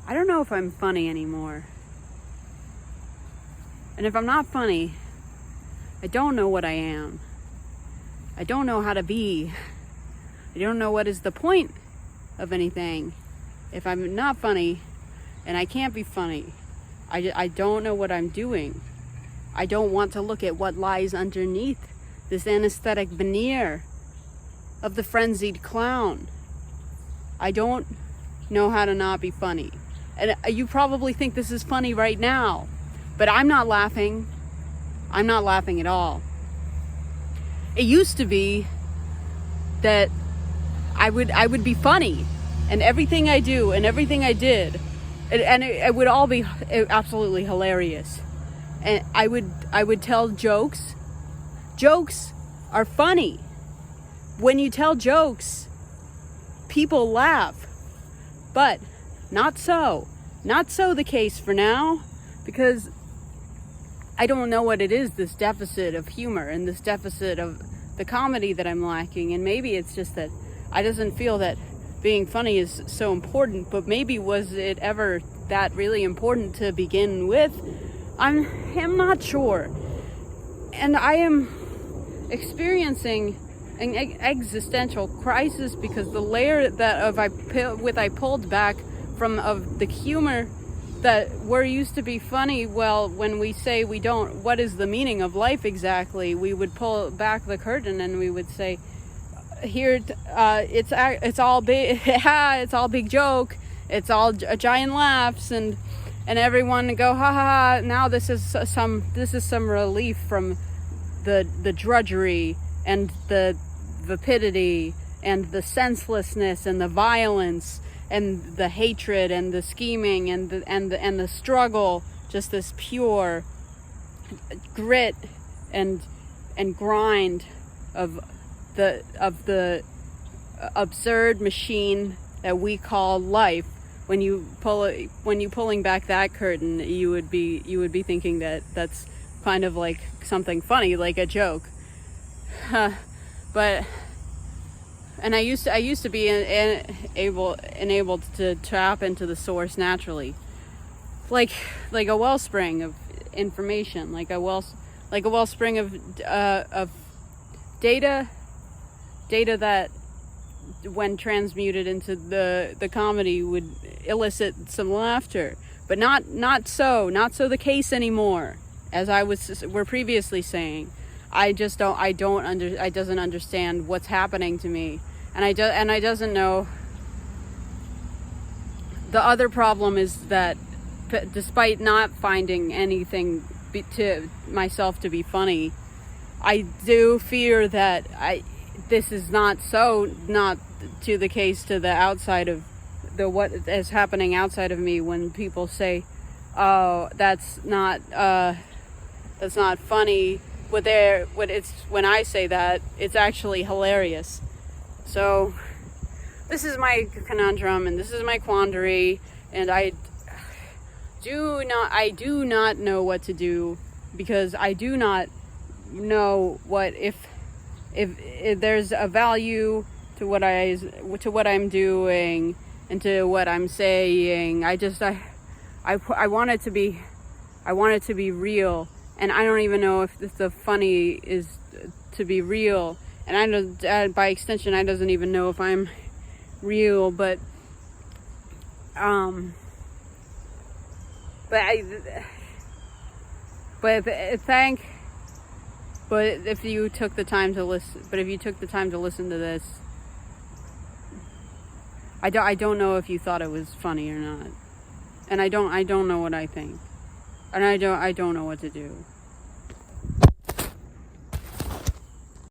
I don't know if I'm funny anymore. And if I'm not funny, I don't know what I am. I don't know how to be. I don't know what is the point of anything. If I'm not funny, and I can't be funny, I don't know what I'm doing. I don't want to look at what lies underneath this anesthetic veneer of the frenzied clown. I don't know how to not be funny. And you probably think this is funny right now, but I'm not laughing. I'm not laughing at all. It used to be that I would be funny, and everything I do and everything I did, it would all be absolutely hilarious. And I would tell jokes. Jokes are funny. When you tell jokes, people laugh. But not so the case for now, because I don't know what it is, this deficit of humor and this deficit of the comedy that I'm lacking. And maybe it's just that I doesn't feel that being funny is so important, but maybe was it ever that really important to begin with? I'm not sure. And I am experiencing an existential crisis because the layer that I pulled back from of the humor that we're used to be funny. Well, when we say we don't, what is the meaning of life exactly? We would pull back the curtain and we would say, here, it's all big, it's all big joke. It's all giant laughs and everyone go ha ha ha. Now this is some relief from the drudgery and the vapidity and the senselessness and the violence and the hatred and the scheming and the struggle. Just this pure grit and grind of the absurd machine that we call life. When you pulling back that curtain, you would be thinking that that's kind of like something funny, like a joke. But I used to be enabled to tap into the source naturally, like a wellspring of information, like a wellspring of data that, when transmuted into the comedy, would elicit some laughter. But not so the case anymore. As we're previously saying, I doesn't understand what's happening to me, and I doesn't know. The other problem is that despite not finding anything to myself to be funny, I do fear that this is not to the case to the outside of what is happening outside of me. When people say, "Oh, that's not funny," when I say that, it's actually hilarious. So this is my conundrum, and this is my quandary, and I do not know what to do, because I do not know what if there's a value to what I'm doing and to what I'm saying. I want it to be real, and I don't even know if the funny is to be real, and I know, by extension, I doesn't even know if I'm real, but if you took the time to listen to this, I don't know if you thought it was funny or not, and I don't know what I think, and I don't know what to do.